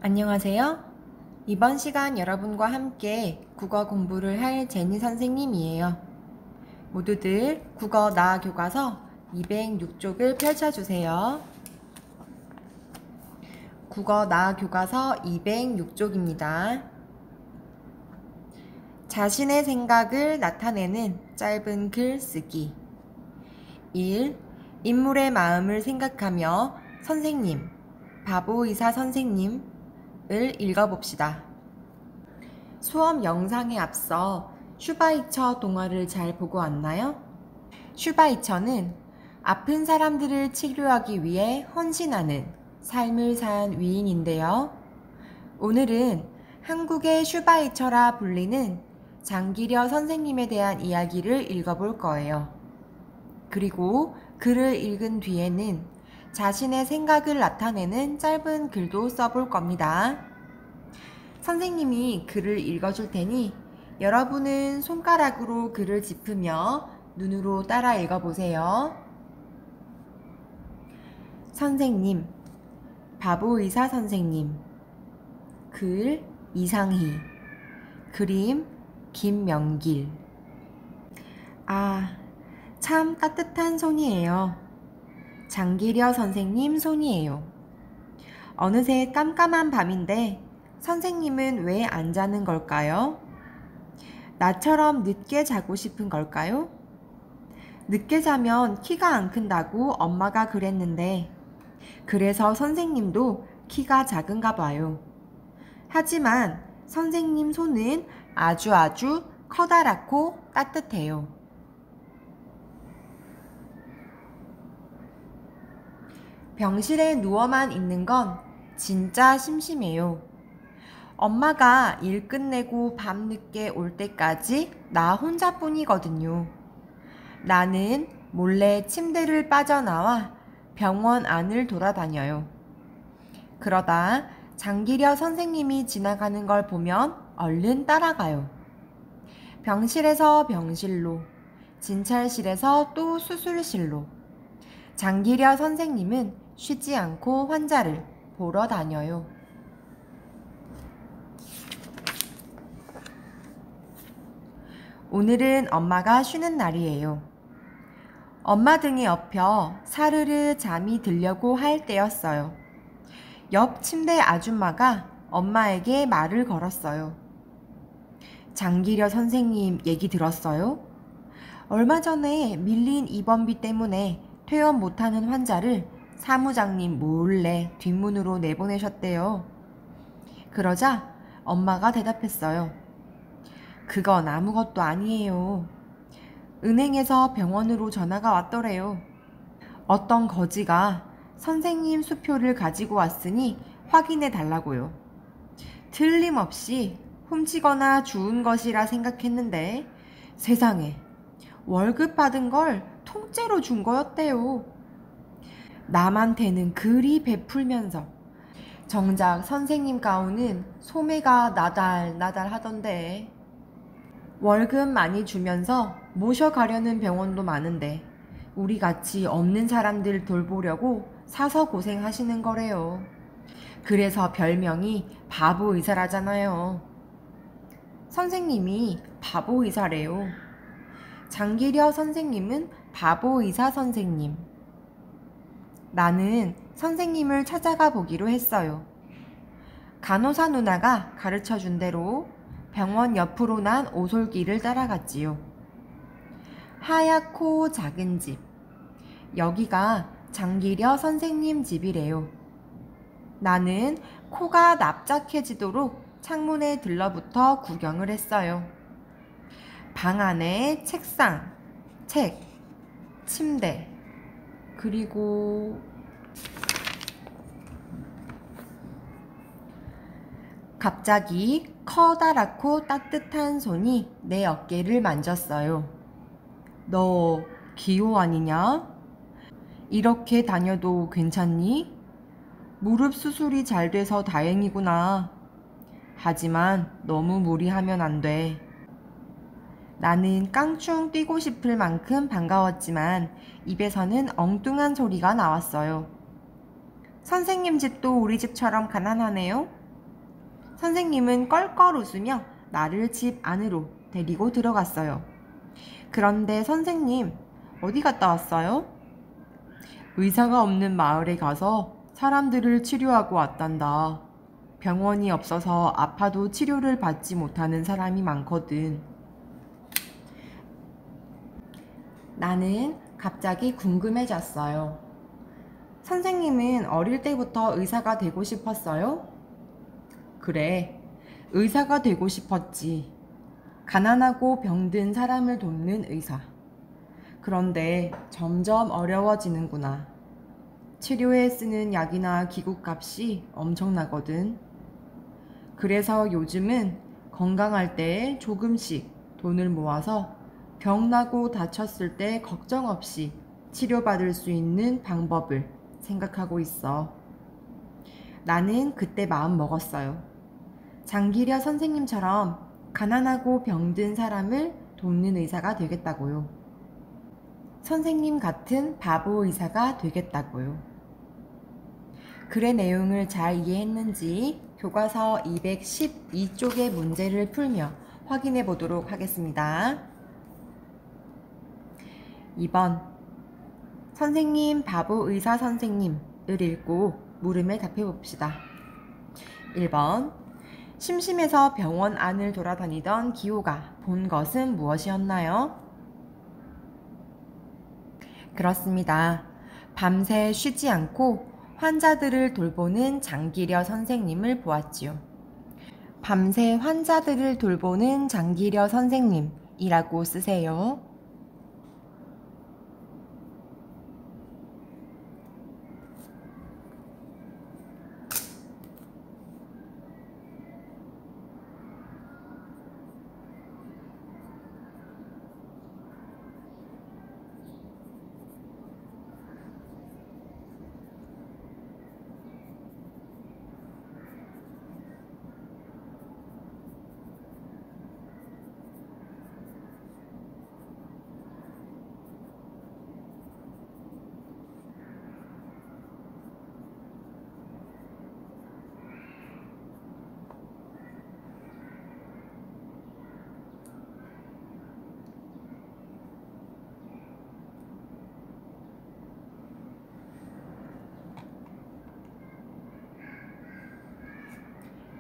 안녕하세요. 이번 시간 여러분과 함께 국어 공부를 할 제니 선생님이에요. 모두들 국어 나아 교과서 206쪽을 펼쳐주세요. 국어 나아 교과서 206쪽입니다. 자신의 생각을 나타내는 짧은 글 쓰기. 1. 인물의 마음을 생각하며 선생님, 바보의사 선생님을 읽어봅시다. 수업 영상에 앞서 슈바이처 동화를 잘 보고 왔나요? 슈바이처는 아픈 사람들을 치료하기 위해 헌신하는 삶을 산 위인인데요. 오늘은 한국의 슈바이처라 불리는 장기려 선생님에 대한 이야기를 읽어볼 거예요. 그리고 글을 읽은 뒤에는 자신의 생각을 나타내는 짧은 글도 써볼 겁니다. 선생님이 글을 읽어줄 테니 여러분은 손가락으로 글을 짚으며 눈으로 따라 읽어보세요. 선생님, 바보의사 선생님. 글 이상희. 그림 김명길. 아, 참 따뜻한 손이에요. 장기려 선생님 손이에요. 어느새 깜깜한 밤인데 선생님은 왜 안 자는 걸까요? 나처럼 늦게 자고 싶은 걸까요? 늦게 자면 키가 안 큰다고 엄마가 그랬는데 그래서 선생님도 키가 작은가 봐요. 하지만 선생님 손은 아주 커다랗고 따뜻해요. 병실에 누워만 있는 건 진짜 심심해요. 엄마가 일 끝내고 밤늦게 올 때까지 나 혼자뿐이거든요. 나는 몰래 침대를 빠져나와 병원 안을 돌아다녀요. 그러다 장기려 선생님이 지나가는 걸 보면 얼른 따라가요. 병실에서 병실로, 진찰실에서 또 수술실로. 장기려 선생님은 쉬지 않고 환자를 보러 다녀요. 오늘은 엄마가 쉬는 날이에요. 엄마 등에 엎여 사르르 잠이 들려고 할 때였어요. 옆 침대 아줌마가 엄마에게 말을 걸었어요. 장기려 선생님 얘기 들었어요? 얼마 전에 밀린 입원비 때문에 퇴원 못하는 환자를 사무장님 몰래 뒷문으로 내보내셨대요. 그러자 엄마가 대답했어요. 그건 아무것도 아니에요. 은행에서 병원으로 전화가 왔더래요. 어떤 거지가 선생님 수표를 가지고 왔으니 확인해 달라고요. 틀림없이 훔치거나 주운 것이라 생각했는데 세상에 월급 받은 걸 통째로 준 거였대요. 남한테는 그리 베풀면서 정작 선생님 가운은 소매가 나달나달 하던데 월급 많이 주면서 모셔가려는 병원도 많은데 우리같이 없는 사람들 돌보려고 사서 고생하시는 거래요. 그래서 별명이 바보 의사라잖아요. 선생님이 바보 의사래요. 장기려 선생님은 바보 의사 선생님. 나는 선생님을 찾아가 보기로 했어요. 간호사 누나가 가르쳐 준 대로 병원 옆으로 난 오솔길을 따라갔지요. 하얗고 작은 집. 여기가 장기려 선생님 집이래요. 나는 코가 납작해지도록 창문에 들러붙어 구경을 했어요. 방 안에 책상, 책, 침대, 그리고 갑자기 커다랗고 따뜻한 손이 내 어깨를 만졌어요. 너 기호 아니냐? 이렇게 다녀도 괜찮니? 무릎 수술이 잘 돼서 다행이구나. 하지만 너무 무리하면 안 돼. 나는 깡충 뛰고 싶을 만큼 반가웠지만 입에서는 엉뚱한 소리가 나왔어요. 선생님 집도 우리 집처럼 가난하네요? 선생님은 껄껄 웃으며 나를 집 안으로 데리고 들어갔어요. 그런데 선생님, 어디 갔다 왔어요? 의사가 없는 마을에 가서 사람들을 치료하고 왔단다. 병원이 없어서 아파도 치료를 받지 못하는 사람이 많거든. 나는 갑자기 궁금해졌어요. 선생님은 어릴 때부터 의사가 되고 싶었어요? 그래, 의사가 되고 싶었지. 가난하고 병든 사람을 돕는 의사. 그런데 점점 어려워지는구나. 치료에 쓰는 약이나 기구값이 엄청나거든. 그래서 요즘은 건강할 때 조금씩 돈을 모아서 병 나고 다쳤을 때 걱정 없이 치료받을 수 있는 방법을 생각하고 있어. 나는 그때 마음 먹었어요. 장기려 선생님처럼 가난하고 병든 사람을 돕는 의사가 되겠다고요. 선생님 같은 바보 의사가 되겠다고요. 글의 내용을 잘 이해했는지 교과서 212쪽의 문제를 풀며 확인해 보도록 하겠습니다. 2번 선생님 바보 의사 선생님을 읽고 물음에 답해 봅시다. 1번 심심해서 병원 안을 돌아다니던 기호가 본 것은 무엇이었나요? 그렇습니다. 밤새 쉬지 않고 환자들을 돌보는 장기려 선생님을 보았지요. 밤새 환자들을 돌보는 장기려 선생님이라고 쓰세요.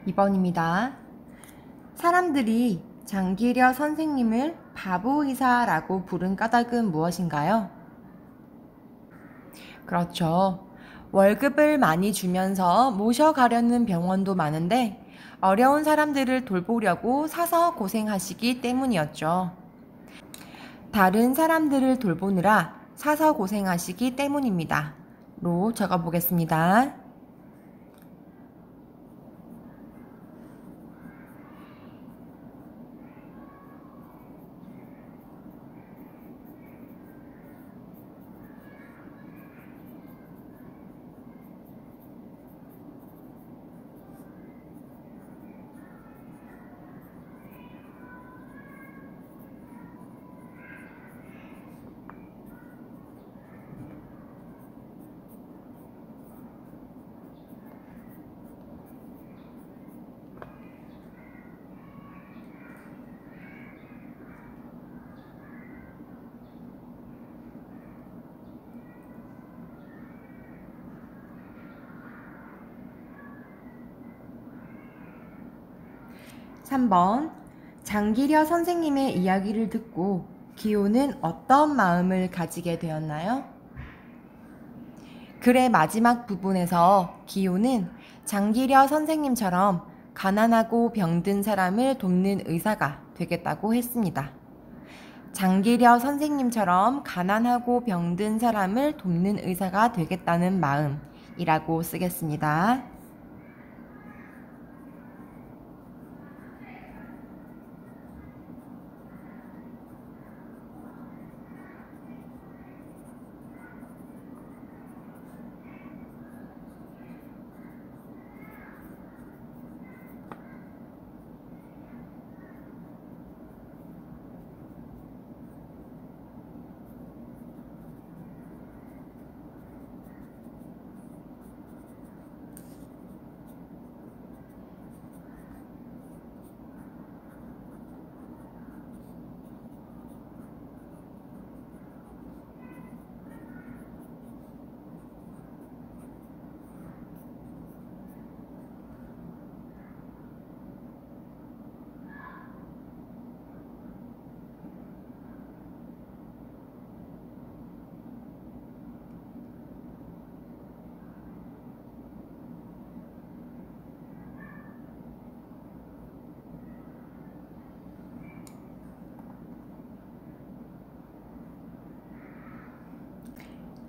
2번입니다. 사람들이 장기려 선생님을 바보의사라고 부른 까닭은 무엇인가요? 그렇죠. 월급을 많이 주면서 모셔가려는 병원도 많은데 어려운 사람들을 돌보려고 사서 고생하시기 때문이었죠. 다른 사람들을 돌보느라 사서 고생하시기 때문입니다. 로 적어보겠습니다. 3번 장기려 선생님의 이야기를 듣고 기호는 어떤 마음을 가지게 되었나요? 글의 마지막 부분에서 기호는 장기려 선생님처럼 가난하고 병든 사람을 돕는 의사가 되겠다고 했습니다. 장기려 선생님처럼 가난하고 병든 사람을 돕는 의사가 되겠다는 마음이라고 쓰겠습니다.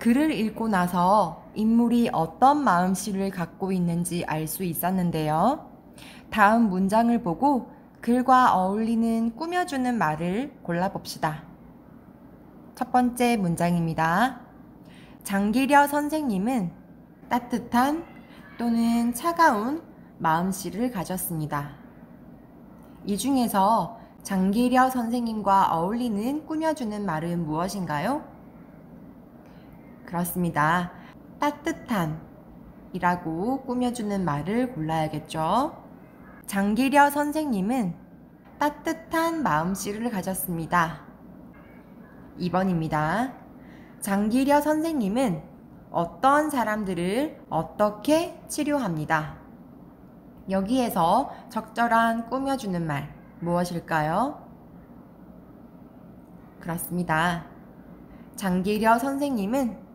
글을 읽고 나서 인물이 어떤 마음씨를 갖고 있는지 알 수 있었는데요. 다음 문장을 보고 글과 어울리는 꾸며주는 말을 골라봅시다. 첫 번째 문장입니다. 장기려 선생님은 따뜻한 또는 차가운 마음씨를 가졌습니다. 이 중에서 장기려 선생님과 어울리는 꾸며주는 말은 무엇인가요? 그렇습니다. 따뜻한 이라고 꾸며주는 말을 골라야겠죠. 장기려 선생님은 따뜻한 마음씨를 가졌습니다. 2번입니다. 장기려 선생님은 어떤 사람들을 어떻게 치료합니다. 여기에서 적절한 꾸며주는 말 무엇일까요? 그렇습니다. 장기려 선생님은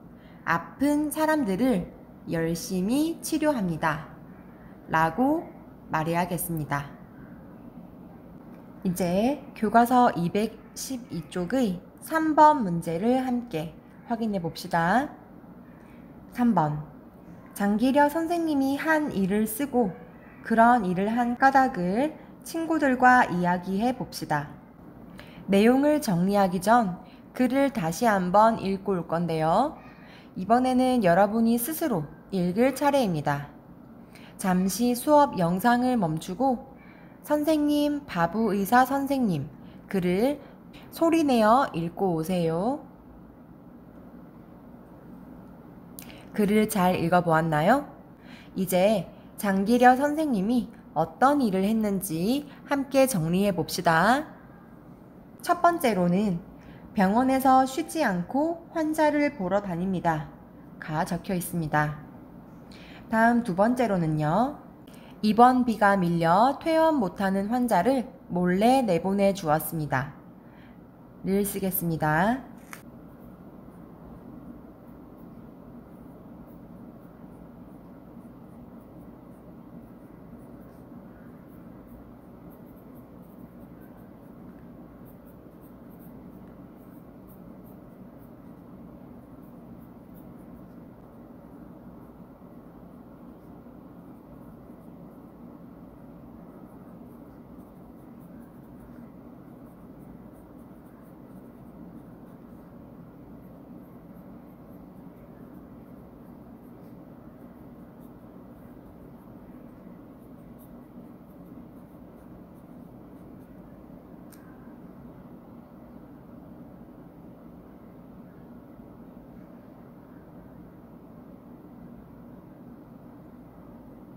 아픈 사람들을 열심히 치료합니다. 라고 말해야겠습니다. 이제 교과서 212쪽의 3번 문제를 함께 확인해 봅시다. 3번. 장기려 선생님이 한 일을 쓰고 그런 일을 한 까닭을 친구들과 이야기해 봅시다. 내용을 정리하기 전 글을 다시 한번 읽고 올 건데요. 이번에는 여러분이 스스로 읽을 차례입니다. 잠시 수업 영상을 멈추고 선생님, 바부 의사 선생님 글을 소리내어 읽고 오세요. 글을 잘 읽어보았나요? 이제 장기려 선생님이 어떤 일을 했는지 함께 정리해 봅시다. 첫 번째로는 병원에서 쉬지 않고 환자를 보러 다닙니다. 가 적혀 있습니다. 다음 두 번째로는요. 입원비가 밀려 퇴원 못하는 환자를 몰래 내보내 주었습니다. 를 쓰겠습니다.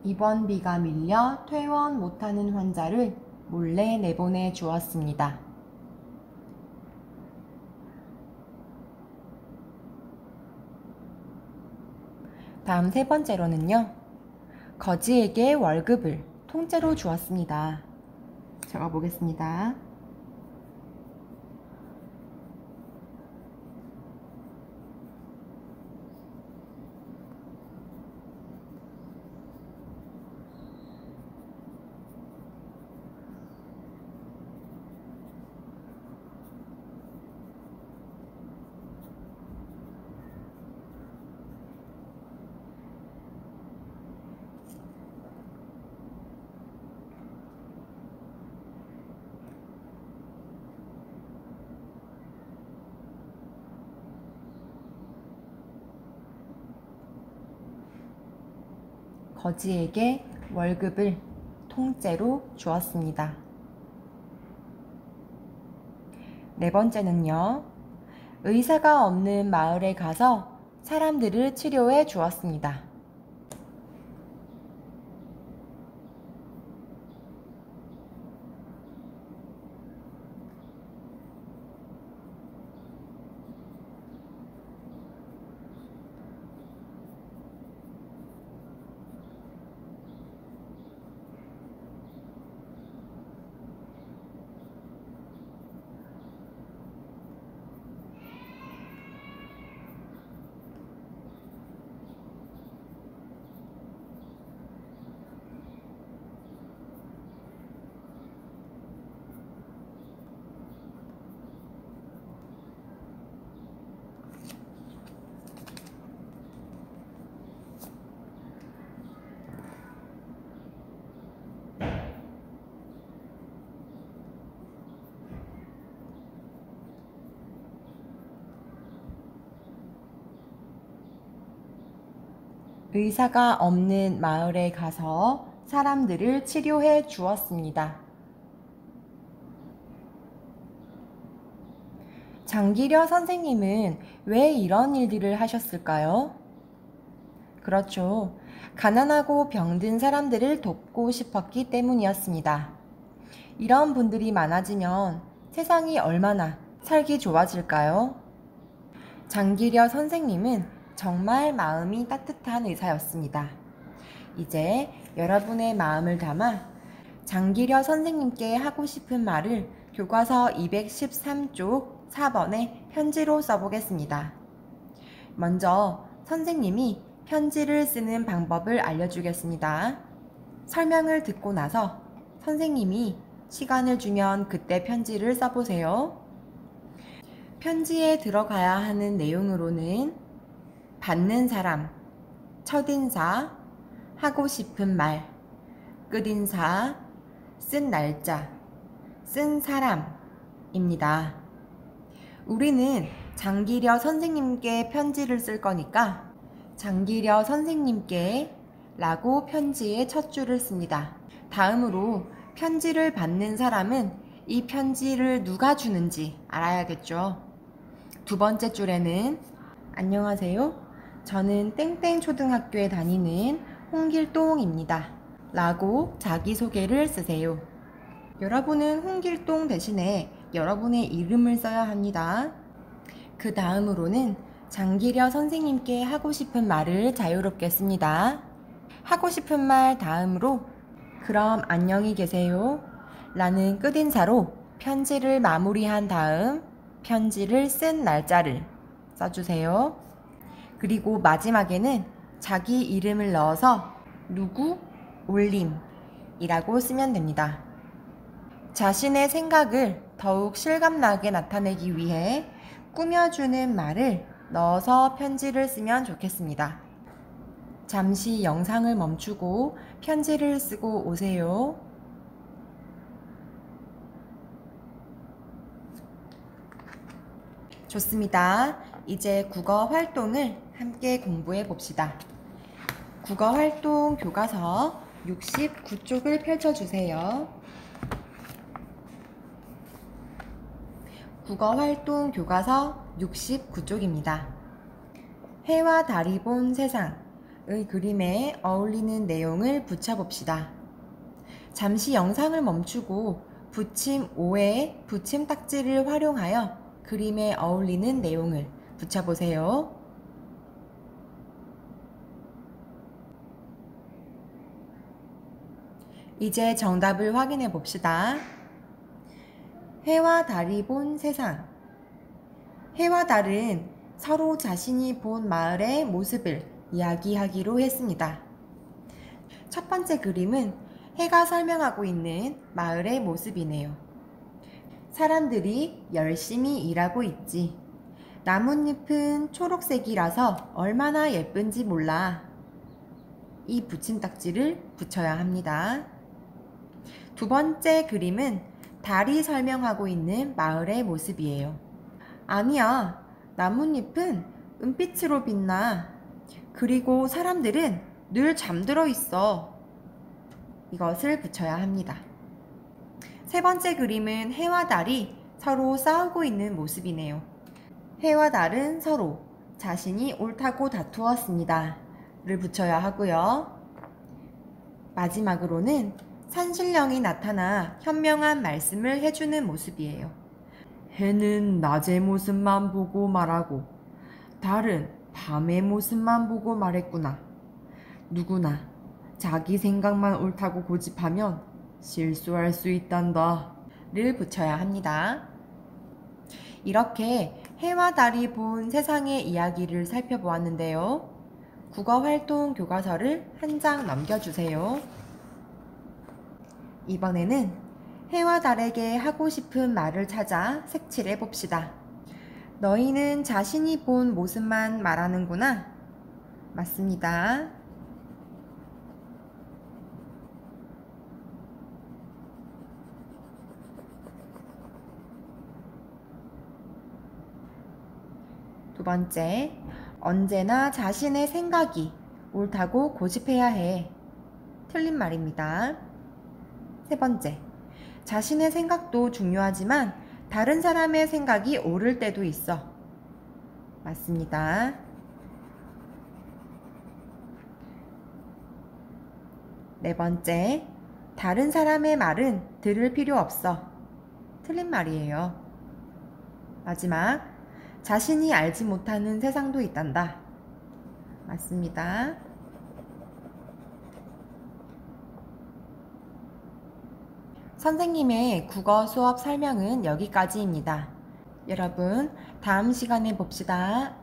입원비가 밀려 퇴원 못하는 환자를 몰래 내보내 주었습니다. 다음 세 번째로는요. 거지에게 월급을 통째로 주었습니다. 적어보겠습니다. 거지에게 월급을 통째로 주었습니다. 네 번째는요. 의사가 없는 마을에 가서 사람들을 치료해 주었습니다. 의사가 없는 마을에 가서 사람들을 치료해 주었습니다. 장기려 선생님은 왜 이런 일들을 하셨을까요? 그렇죠. 가난하고 병든 사람들을 돕고 싶었기 때문이었습니다. 이런 분들이 많아지면 세상이 얼마나 살기 좋아질까요? 장기려 선생님은 정말 마음이 따뜻한 의사였습니다. 이제 여러분의 마음을 담아 장기려 선생님께 하고 싶은 말을 교과서 213쪽 4번에 편지로 써보겠습니다. 먼저 선생님이 편지를 쓰는 방법을 알려주겠습니다. 설명을 듣고 나서 선생님이 시간을 주면 그때 편지를 써보세요. 편지에 들어가야 하는 내용으로는 받는 사람, 첫인사, 하고 싶은 말, 끝인사, 쓴 날짜, 쓴 사람입니다. 우리는 장기려 선생님께 편지를 쓸 거니까 장기려 선생님께 라고 편지의 첫 줄을 씁니다. 다음으로 편지를 받는 사람은 이 편지를 누가 주는지 알아야겠죠. 두 번째 줄에는 안녕하세요. 저는 땡땡 초등학교에 다니는 홍길동입니다. 라고 자기소개를 쓰세요. 여러분은 홍길동 대신에 여러분의 이름을 써야 합니다. 그 다음으로는 장기려 선생님께 하고 싶은 말을 자유롭게 씁니다. 하고 싶은 말 다음으로 그럼 안녕히 계세요 라는 끝인사로 편지를 마무리한 다음 편지를 쓴 날짜를 써주세요. 그리고 마지막에는 자기 이름을 넣어서 누구 올림이라고 쓰면 됩니다. 자신의 생각을 더욱 실감나게 나타내기 위해 꾸며주는 말을 넣어서 편지를 쓰면 좋겠습니다. 잠시 영상을 멈추고 편지를 쓰고 오세요. 좋습니다. 이제 국어 활동을 함께 공부해 봅시다. 국어 활동 교과서 69쪽을 펼쳐주세요. 국어 활동 교과서 69쪽입니다. 해와 달이 본 세상의 그림에 어울리는 내용을 붙여봅시다. 잠시 영상을 멈추고 붙임 5의 붙임 딱지를 활용하여 그림에 어울리는 내용을 붙여보세요. 이제 정답을 확인해 봅시다. 해와 달이 본 세상. 해와 달은 서로 자신이 본 마을의 모습을 이야기하기로 했습니다. 첫 번째 그림은 해가 설명하고 있는 마을의 모습이네요. 사람들이 열심히 일하고 있지. 나뭇잎은 초록색이라서 얼마나 예쁜지 몰라. 이 붙임딱지를 붙여야 합니다. 두 번째 그림은 달이 설명하고 있는 마을의 모습이에요. 아니야, 나뭇잎은 은빛으로 빛나. 그리고 사람들은 늘 잠들어 있어. 이것을 붙여야 합니다. 세 번째 그림은 해와 달이 서로 싸우고 있는 모습이네요. 해와 달은 서로 자신이 옳다고 다투었습니다. 를 붙여야 하고요. 마지막으로는 산신령이 나타나 현명한 말씀을 해주는 모습이에요. 해는 낮의 모습만 보고 말하고 달은 밤의 모습만 보고 말했구나. 누구나 자기 생각만 옳다고 고집하면 실수할 수 있단다. 를 붙여야 합니다. 이렇게 해와 달이 본 세상의 이야기를 살펴보았는데요. 국어활동 교과서를 한 장 넘겨주세요. 이번에는 해와 달에게 하고 싶은 말을 찾아 색칠해 봅시다. 너희는 자신이 본 모습만 말하는구나. 맞습니다. 두 번째, 언제나 자신의 생각이 옳다고 고집해야 해. 틀린 말입니다. 세 번째, 자신의 생각도 중요하지만 다른 사람의 생각이 옳을 때도 있어. 맞습니다. 네 번째, 다른 사람의 말은 들을 필요 없어. 틀린 말이에요. 마지막, 자신이 알지 못하는 세상도 있단다. 맞습니다. 선생님의 국어 수업 설명은 여기까지입니다. 여러분, 다음 시간에 봅시다.